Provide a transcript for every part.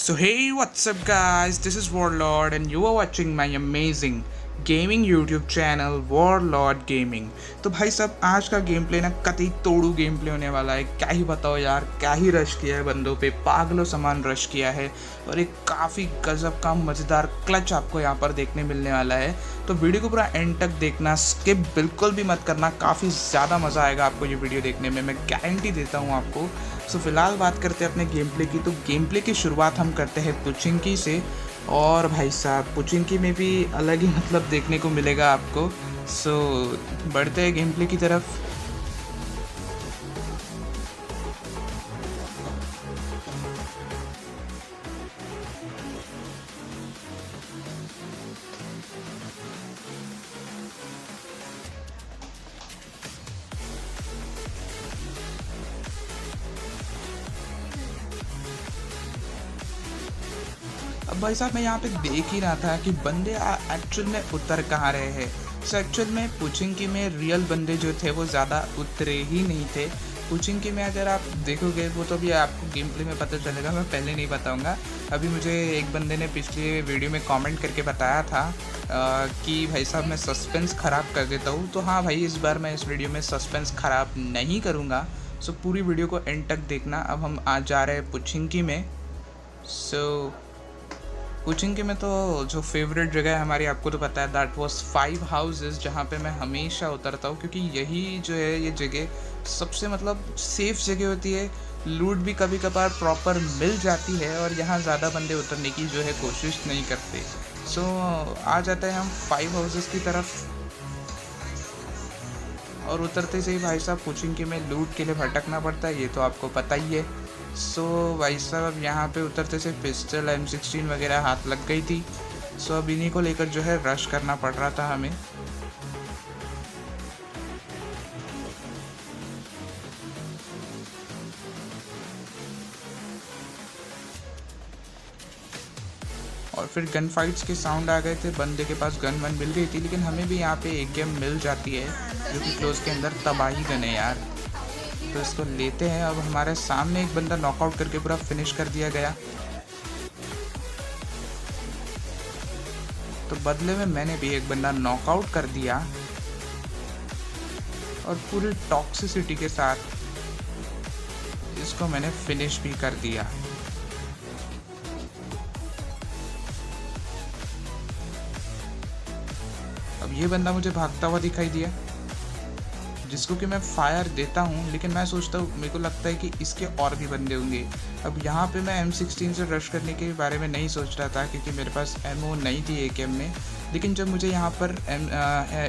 So hey, what's up guys? This is Warlord and you are watching my amazing gaming YouTube channel warlord gaming. तो भाई साहब आज का game play ना कतई तोड़ू गेम प्ले होने वाला है। क्या ही बताओ यार, क्या ही रश किया है बंदों पे, पागलों समान रश किया है और एक काफ़ी गजब का मज़ेदार क्लच आपको यहाँ पर देखने मिलने वाला है। तो वीडियो को पूरा एंड तक देखना, स्किप बिल्कुल भी मत करना, काफ़ी ज़्यादा मज़ा आएगा आपको ये वीडियो देखने में, मैं गारंटी देता हूँ आपको। सो फिलहाल बात करते हैं अपने गेम प्ले की। तो गेम प्ले की शुरुआत हम करते हैं पुचिंकी से और भाई साहब पुचिंकी में भी अलग ही मतलब देखने को मिलेगा आपको। सो बढ़ते हैं गेम प्ले की तरफ। अब भाई साहब मैं यहाँ पे देख ही रहा था कि बंदे एक्चुअल में उतर कहाँ रहे हैं। सो एक्चुअल में पुचिंकी में रियल बंदे जो थे वो ज़्यादा उतरे ही नहीं थे। पुचिंकी में अगर आप देखोगे वो तो भी आपको गेम प्ले में पता चलेगा, मैं पहले नहीं बताऊँगा। अभी मुझे एक बंदे ने पिछले वीडियो में कमेंट करके बताया था कि भाई साहब मैं सस्पेंस ख़राब कर देता हूँ। तो हाँ भाई, इस बार मैं इस वीडियो में सस्पेंस ख़राब नहीं करूँगा। सो पूरी वीडियो को एंड तक देखना। अब हम आज जा रहे हैं पुचिंकी में। सो पुचिंकी में तो जो फेवरेट जगह है हमारी, आपको तो पता है, दैट वाज 5 हाउसेस, जहाँ पे मैं हमेशा उतरता हूँ क्योंकि यही जो है ये जगह सबसे मतलब सेफ़ जगह होती है। लूट भी कभी कभार प्रॉपर मिल जाती है और यहाँ ज़्यादा बंदे उतरने की जो है कोशिश नहीं करते। सो आ जाते हैं हम 5 हाउसेस की तरफ और उतरते से ही भाई साहब पुचिंकी में लूट के लिए भटकना पड़ता है, ये तो आपको पता ही है। सो भाई साहब अब यहाँ पे उतरते से पिस्टल M16 वगैरह हाथ लग गई थी। सो अब इन्हीं को लेकर जो है रश करना पड़ रहा था हमें। और फिर गन फाइट्स के साउंड आ गए थे, बंदे के पास गन वन मिल गई थी, लेकिन हमें भी यहाँ पे एक गेम मिल जाती है जो कि क्लोज के अंदर तबाही गन है यार। तो इसको लेते हैं। अब हमारे सामने एक बंदा नॉकआउट करके पूरा फिनिश कर दिया गया। तो बदले में मैंने भी एक बंदा नॉकआउट कर दिया और पूरी टॉक्सिसिटी के साथ इसको मैंने फिनिश भी कर दिया। अब ये बंदा मुझे भागता हुआ दिखाई दिया जिसको कि मैं फायर देता हूँ, लेकिन मैं सोचता हूँ, मेरे को लगता है कि इसके और भी बंदे होंगे। अब यहाँ पे मैं M16 से रश करने के बारे में नहीं सोच रहा था क्योंकि मेरे पास एमओ नहीं थी AKM में। लेकिन जब मुझे यहाँ पर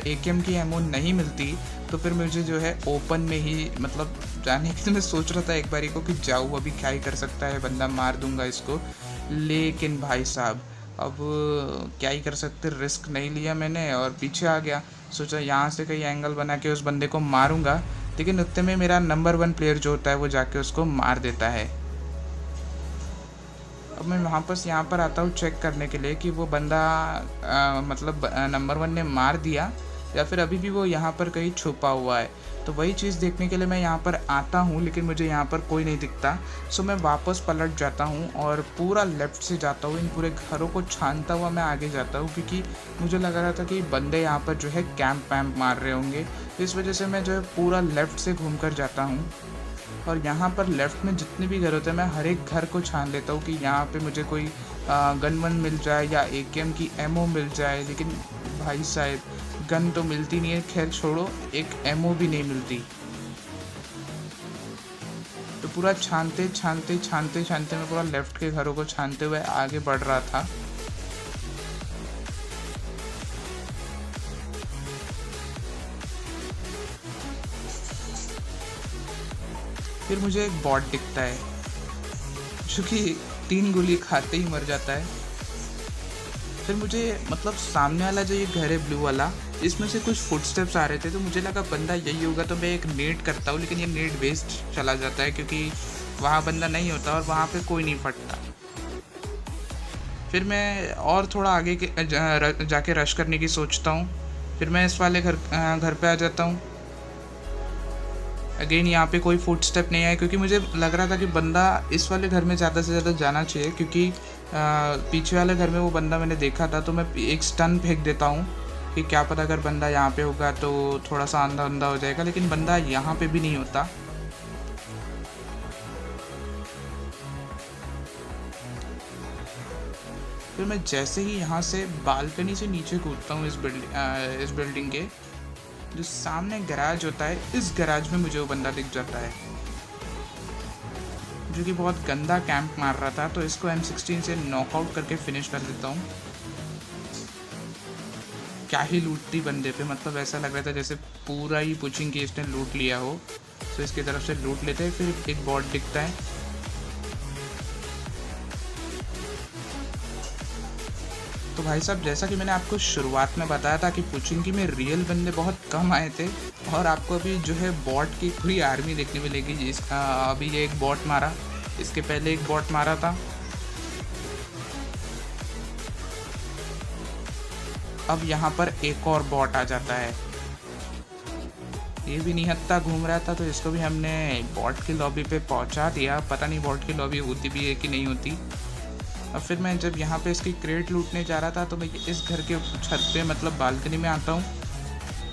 AKM की एमओ नहीं मिलती तो फिर मुझे जो है ओपन में ही मतलब जाने की तो मैं सोच रहा था एक बारी को कि जाऊँ, अभी क्या ही कर सकता है बंदा, मार दूंगा इसको। लेकिन भाई साहब अब क्या ही कर सकते, रिस्क नहीं लिया मैंने और पीछे आ गया। सोचा यहाँ से कहीं एंगल बना के उस बंदे को मारूंगा, लेकिन उतने में मेरा नंबर 1 प्लेयर जो होता है वो जाके उसको मार देता है। अब मैं वापस यहाँ पर आता हूँ चेक करने के लिए कि वो बंदा मतलब नंबर 1 ने मार दिया या फिर अभी भी वो यहाँ पर कहीं छुपा हुआ है। तो वही चीज़ देखने के लिए मैं यहाँ पर आता हूँ, लेकिन मुझे यहाँ पर कोई नहीं दिखता। सो मैं वापस पलट जाता हूँ और पूरा लेफ़्ट से जाता हूँ, इन पूरे घरों को छानता हुआ मैं आगे जाता हूँ क्योंकि मुझे लग रहा था कि बंदे यहाँ पर जो है कैंप वैम्प मार रहे होंगे। इस वजह से मैं जो है पूरा लेफ़्ट से घूम कर जाता हूँ और यहाँ पर लेफ़्ट में जितने भी घर होते हैं मैं हर एक घर को छान लेता हूँ कि यहाँ पे मुझे कोई गन वन मिल जाए या AKM की एमओ मिल जाए। लेकिन भाई साहब गन तो मिलती नहीं है, खैर छोड़ो, एक एमओ भी नहीं मिलती। तो पूरा छानते छानते छानते छानते मैं पूरा लेफ़्ट के घरों को छानते हुए आगे बढ़ रहा था। फिर मुझे एक बॉट दिखता है जो कि 3 गोली खाते ही मर जाता है। फिर मुझे मतलब सामने वाला जो ये घर है ब्लू वाला, इसमें से कुछ फुटस्टेप्स आ रहे थे तो मुझे लगा बंदा यही होगा, तो मैं एक नेट करता हूँ, लेकिन ये नेट वेस्ट चला जाता है क्योंकि वहाँ बंदा नहीं होता और वहाँ पे कोई नहीं फटता। फिर मैं और थोड़ा आगे जाके रश करने की सोचता हूँ। फिर मैं इस वाले घर पे आ जाता हूँ। अगेन यहाँ पे कोई फुटस्टेप नहीं है, क्योंकि मुझे लग रहा था कि बंदा इस वाले घर में ज़्यादा से ज़्यादा जाना चाहिए, क्योंकि पीछे वाले घर में वो बंदा मैंने देखा था। तो मैं एक स्टन फेंक देता हूँ कि क्या पता अगर बंदा यहाँ पे होगा तो थोड़ा सा अंधा अंधा हो जाएगा, लेकिन बंदा यहाँ पे भी नहीं होता। फिर मैं जैसे ही यहाँ से बालकनी से नीचे कूदता हूँ इस बिल्डिंग के जो सामने गैराज होता है, इस गैराज में मुझे वो बंदा दिख जाता है जो कि बहुत गंदा कैंप मार रहा था। तो इसको M16 से नॉकआउट करके फिनिश कर देता हूँ। क्या ही लूट थी बंदे पे, मतलब ऐसा लग रहा था जैसे पूरा ही पुचिंग की इसने लूट लिया हो। तो इसकी तरफ से लूट लेते हैं। फिर एक बॉट दिखता है। तो भाई साहब, जैसा कि मैंने आपको शुरुआत में बताया था कि पुचिंकी में रियल बंदे बहुत कम आए थे, और आपको अभी जो है बॉट की पूरी आर्मी देखने मिलेगी। जिसका अभी ये एक बॉट मारा, इसके पहले एक बॉट मारा था। अब यहाँ पर एक और बॉट आ जाता है। ये भी निहत्था घूम रहा था, तो इसको भी हमने बॉट की लॉबी पे पहुँचा दिया। पता नहीं बॉट की लॉबी होती भी है कि नहीं होती। अब फिर मैं जब यहाँ पे इसकी क्रेट लूटने जा रहा था, तो मैं इस घर के छत पे मतलब बालकनी में आता हूँ।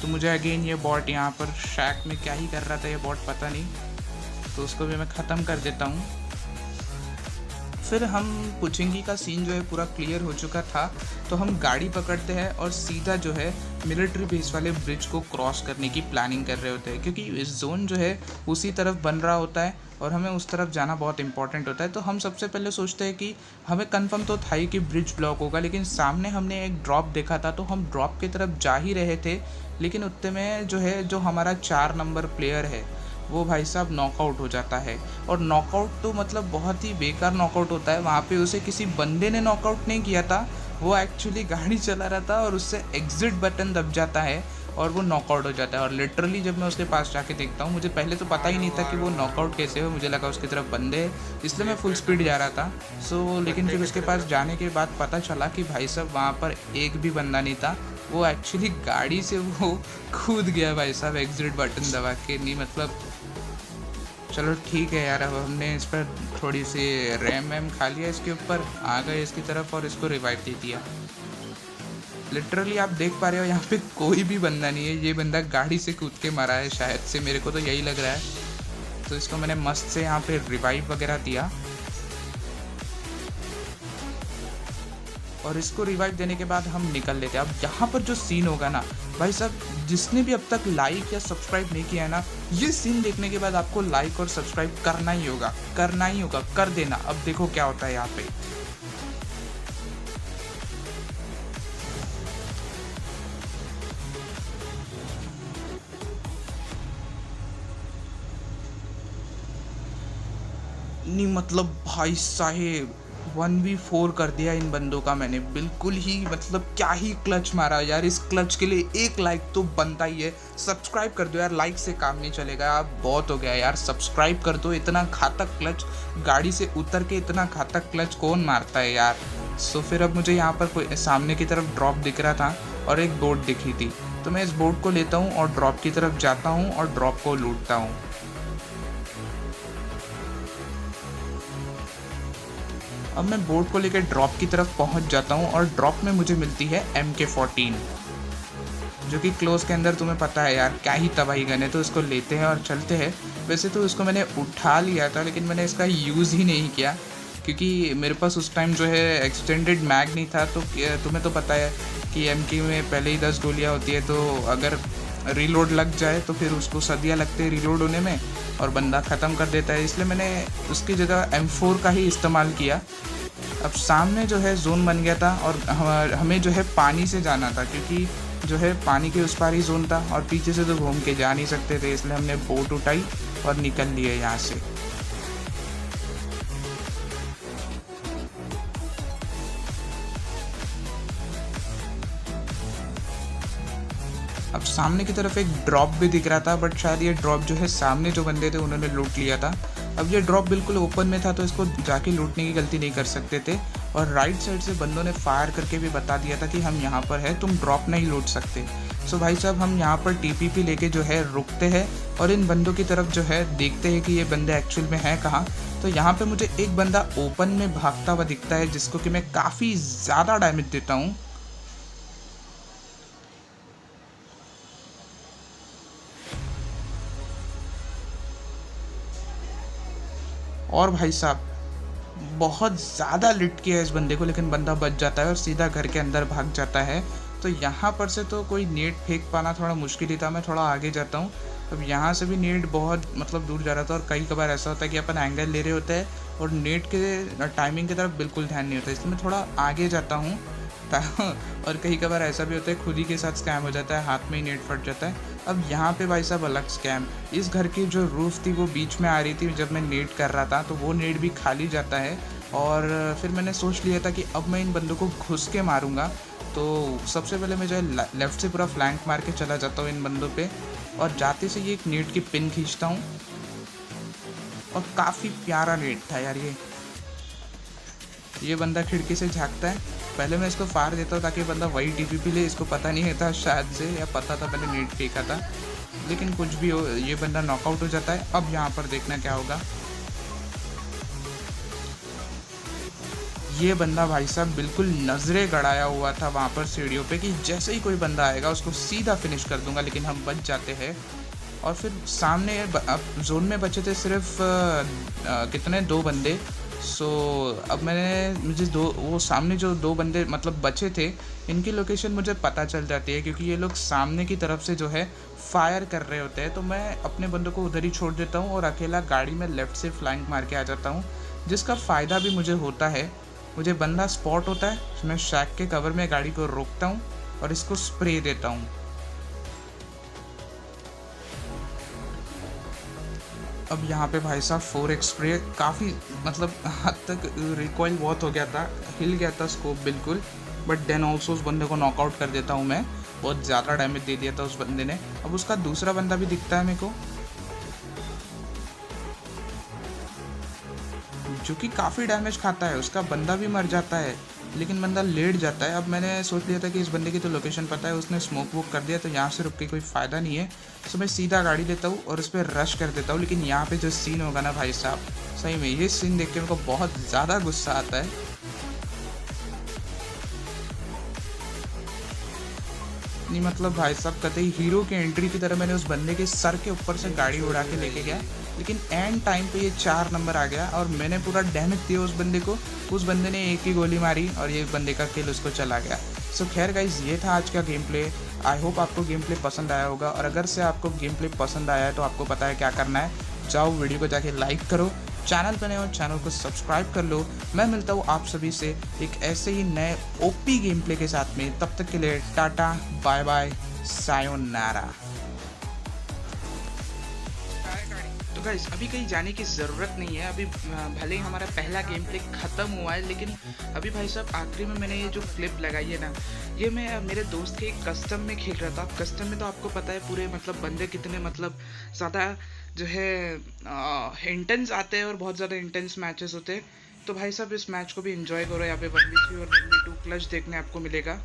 तो मुझे अगेन ये बॉट यहाँ पर शैक में क्या ही कर रहा था ये बॉट, पता नहीं। तो उसको भी मैं ख़त्म कर देता हूँ। फिर हम पुचिंगी का सीन जो है पूरा क्लियर हो चुका था, तो हम गाड़ी पकड़ते हैं और सीधा जो है मिलिट्री बेस वाले ब्रिज को क्रॉस करने की प्लानिंग कर रहे होते हैं, क्योंकि इस जोन जो है उसी तरफ बन रहा होता है और हमें उस तरफ जाना बहुत इंपॉर्टेंट होता है। तो हम सबसे पहले सोचते हैं कि हमें कंफर्म तो था ही कि ब्रिज ब्लॉक होगा, लेकिन सामने हमने एक ड्रॉप देखा था, तो हम ड्रॉप की तरफ जा ही रहे थे। लेकिन उतने में जो है जो हमारा 4 नंबर प्लेयर है वो भाई साहब नॉकआउट हो जाता है। और नॉकआउट तो मतलब बहुत ही बेकार नॉकआउट होता है। वहाँ पे उसे किसी बंदे ने नॉकआउट नहीं किया था, वो एक्चुअली गाड़ी चला रहा था और उससे एग्जिट बटन दब जाता है और वो नॉकआउट हो जाता है। और लिटरली जब मैं उसके पास जाके देखता हूँ, मुझे पहले तो पता ही नहीं था कि वो नॉकआउट कैसे हो। मुझे लगा उसकी तरफ बंदे हैं, इसलिए मैं फुल स्पीड जा रहा था। लेकिन फिर उसके पास जाने के बाद पता चला कि भाई साहब वहाँ पर एक भी बंदा नहीं था। वो एक्चुअली गाड़ी से वो कूद गया भाई साहब एग्जिट बटन दबा के। नहीं मतलब चलो ठीक है यार, अब हमने इस पर थोड़ी सी रैम वैम खा लिया, इसके ऊपर आ गए इसकी तरफ और इसको रिवाइव दे दिया। लिटरली आप देख पा रहे हो यहाँ पे कोई भी बंदा नहीं है। ये बंदा गाड़ी से कूद के मारा है शायद से, मेरे को तो यही लग रहा है। तो इसको मैंने मस्त से यहाँ पे रिवाइव वगैरह दिया, और इसको रिवाइव देने के बाद हम निकल लेते हैं। अब यहाँ पर जो सीन होगा ना भाई साहब, जिसने भी अब तक लाइक या सब्सक्राइब नहीं किया है ना, ये सीन देखने के बाद आपको लाइक और सब्सक्राइब करना ही होगा, करना ही होगा, कर देना। अब देखो क्या होता है यहाँ पे। नहीं मतलब भाई साहेब 1v4 कर दिया इन बंदों का मैंने, बिल्कुल ही मतलब क्या ही क्लच मारा यार। इस क्लच के लिए एक लाइक तो बनता ही है। सब्सक्राइब कर दो यार, लाइक से काम नहीं चलेगा। आप बहुत हो गया यार, सब्सक्राइब कर दो। इतना घातक क्लच, गाड़ी से उतर के इतना घातक क्लच कौन मारता है यार। सो फिर अब मुझे यहाँ पर कोई सामने की तरफ ड्रॉप दिख रहा था और एक बोट दिखी थी, तो मैं इस बोट को लेता हूँ और ड्रॉप की तरफ जाता हूँ और ड्रॉप को लूटता हूँ। अब मैं बोट को लेकर ड्रॉप की तरफ पहुंच जाता हूं और ड्रॉप में मुझे मिलती है MK14, जो कि क्लोज के अंदर तुम्हें पता है यार क्या ही तबाही गन है। तो इसको लेते हैं और चलते हैं। वैसे तो इसको मैंने उठा लिया था, लेकिन मैंने इसका यूज़ ही नहीं किया, क्योंकि मेरे पास उस टाइम जो है एक्सटेंडेड मैग नहीं था। तो तुम्हें तो पता है कि MK में पहले ही 10 गोलियाँ होती है, तो अगर रीलोड लग जाए तो फिर उसको सदियाँ लगते हैं रीलोड होने में और बंदा ख़त्म कर देता है। इसलिए मैंने उसकी जगह M4 का ही इस्तेमाल किया। अब सामने जो है जोन बन गया था और हमें जो है पानी से जाना था, क्योंकि जो है पानी के उस पार ही जोन था और पीछे से तो घूम के जा नहीं सकते थे। इसलिए हमने बोट उठाई और निकल लिए यहाँ से। अब सामने की तरफ एक ड्रॉप भी दिख रहा था, बट शायद ये ड्रॉप जो है सामने जो बंदे थे उन्होंने लूट लिया था। अब ये ड्रॉप बिल्कुल ओपन में था, तो इसको जाके लूटने की गलती नहीं कर सकते थे। और राइट साइड से बंदों ने फायर करके भी बता दिया था कि हम यहाँ पर है, तुम ड्रॉप नहीं लूट सकते। सो भाई साहब हम यहाँ पर टीपीपी लेके जो है रुकते हैं और इन बंदों की तरफ जो है देखते हैं कि ये बंदे एक्चुअल में हैं कहाँ। तो यहाँ पे मुझे एक बंदा ओपन में भागता हुआ दिखता है जिसको कि मैं काफ़ी ज़्यादा डैमेज देता हूँ। और भाई साहब बहुत ज़्यादा लिट किया है इस बंदे को, लेकिन बंदा बच जाता है और सीधा घर के अंदर भाग जाता है। तो यहाँ पर से तो कोई नेट फेंक पाना थोड़ा मुश्किल ही था, मैं थोड़ा आगे जाता हूँ। अब यहाँ से भी नेट बहुत मतलब दूर जा रहा था और कई कबार ऐसा होता है कि अपन एंगल ले रहे होते हैं और नेट के टाइमिंग की तरफ बिल्कुल ध्यान नहीं होता, इसलिए मैं थोड़ा आगे जाता हूँ। और कई कबार ऐसा भी होता है खुद ही के साथ स्कैम हो जाता है, हाथ में ही नेट फट जाता है। अब यहाँ पे भाई साहब अलग स्कैम, इस घर की जो रूफ थी वो बीच में आ रही थी जब मैं नेट कर रहा था, तो वो नेट भी खाली जाता है। और फिर मैंने सोच लिया था कि अब मैं इन बंदों को घुस के मारूंगा। तो सबसे पहले मैं जो है लेफ़्ट से पूरा फ्लैंक मार के चला जाता हूँ इन बंदों पे और जाते से ये एक नेट की पिन खींचता हूँ। और काफ़ी प्यारा नेट था यार ये बंदा खिड़की से झाँकता है, पहले मैं इसको फाड़ देता हूँ ताकि बंदा वही टीपीपी ले, इसको पता नहीं था शायद से, या पता था मैंने नेट फेंका था, लेकिन कुछ भी हो ये बंदा नॉकआउट हो जाता है। अब यहाँ पर देखना क्या होगा। ये बंदा भाई साहब बिल्कुल नज़रें गड़ाया हुआ था वहाँ पर सीढ़ियों पे कि जैसे ही कोई बंदा आएगा उसको सीधा फिनिश कर दूंगा, लेकिन हम बच जाते हैं। और फिर सामने अब जोन में बचे थे सिर्फ कितने 2 बंदे। सो अब मुझे वो सामने जो 2 बंदे मतलब बचे थे इनकी लोकेशन मुझे पता चल जाती है, क्योंकि ये लोग सामने की तरफ से जो है फायर कर रहे होते हैं। तो मैं अपने बंदों को उधर ही छोड़ देता हूँ और अकेला गाड़ी में लेफ़्ट से फ्लैंक मार के आ जाता हूँ, जिसका फ़ायदा भी मुझे होता है। मुझे बंदा स्पॉट होता है, मैं शैक के कवर में गाड़ी को रोकता हूँ और इसको स्प्रे देता हूँ। अब यहाँ पे भाई साहब 4x स्प्रे काफ़ी मतलब हद तक रिकॉइल बहुत हो गया था, हिल गया था स्कोप बिल्कुल, बट देन ऑल्सो उस बंदे को नॉकआउट कर देता हूँ मैं। बहुत ज़्यादा डैमेज दे दिया था उस बंदे ने। अब उसका दूसरा बंदा भी दिखता है मेरे को, जो कि काफ़ी डैमेज खाता है, उसका बंदा भी मर जाता है लेकिन बंदा लेट जाता है। अब मैंने सोच लिया था कि इस बंदे की तो लोकेशन पता है, उसने स्मोक वोक कर दिया, तो यहाँ से रुक के कोई फ़ायदा नहीं है। तो मैं सीधा गाड़ी लेता हूँ और उस पर रश कर देता हूँ। लेकिन यहाँ पे जो सीन होगा ना भाई साहब, सही में ये सीन देख के मेरे को बहुत ज़्यादा गुस्सा आता है। नहीं मतलब भाई साहब कतई हीरो के एंट्री की तरह मैंने उस बंदे के सर के ऊपर से गाड़ी उड़ा के लेके गया, लेकिन एंड टाइम पे ये 4 नंबर आ गया और मैंने पूरा डैमेज दिया उस बंदे को। उस बंदे ने एक ही गोली मारी और ये बंदे का किल उसको चला गया। सो खैर गाइज ये था आज का गेम प्ले। आई होप आपको गेम प्ले पसंद आया होगा, और अगर से आपको गेम प्ले पसंद आया है तो आपको पता है क्या करना है। जाओ वीडियो को जाके लाइक करो, चैनल पर नए हो चैनल को सब्सक्राइब कर लो। मैं मिलता हूँ आप सभी से एक ऐसे ही नए ओपी गेम प्ले के साथ में। तब तक के लिए टाटा बाय बाय सायोनारा। तो गाइस अभी कहीं जाने की ज़रूरत नहीं है। अभी भले ही हमारा पहला गेम प्ले ख़त्म हुआ है, लेकिन अभी भाई साहब आखिरी में मैंने ये जो क्लिप लगाई है ना, ये मैं मेरे दोस्त के कस्टम में खेल रहा था। कस्टम में तो आपको पता है पूरे मतलब बंदे कितने मतलब ज़्यादा जो है इंटेंस आते हैं और बहुत ज़्यादा इंटेंस मैचेस होते हैं। तो भाई साहब इस मैच को भी इंजॉय करो। यहाँ पे 1v3 और 1v2 क्लच देखने आपको मिलेगा।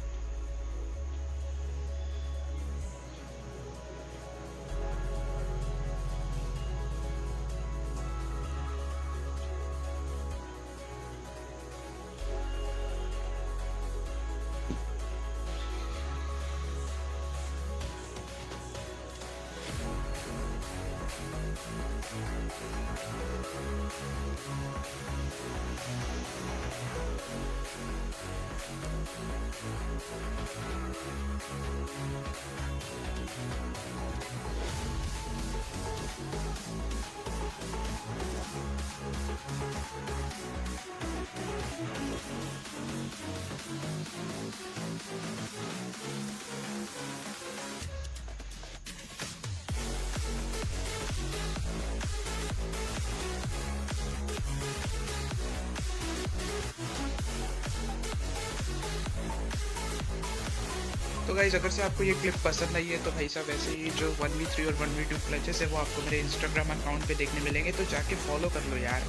तो गाइज अगर से आपको ये क्लिप पसंद आई है तो भाई साहब ऐसे ही जो 1v3 और 1v2 क्लचेस है वो आपको मेरे इंस्टाग्राम अकाउंट पे देखने मिलेंगे, तो जाके फॉलो कर लो यार।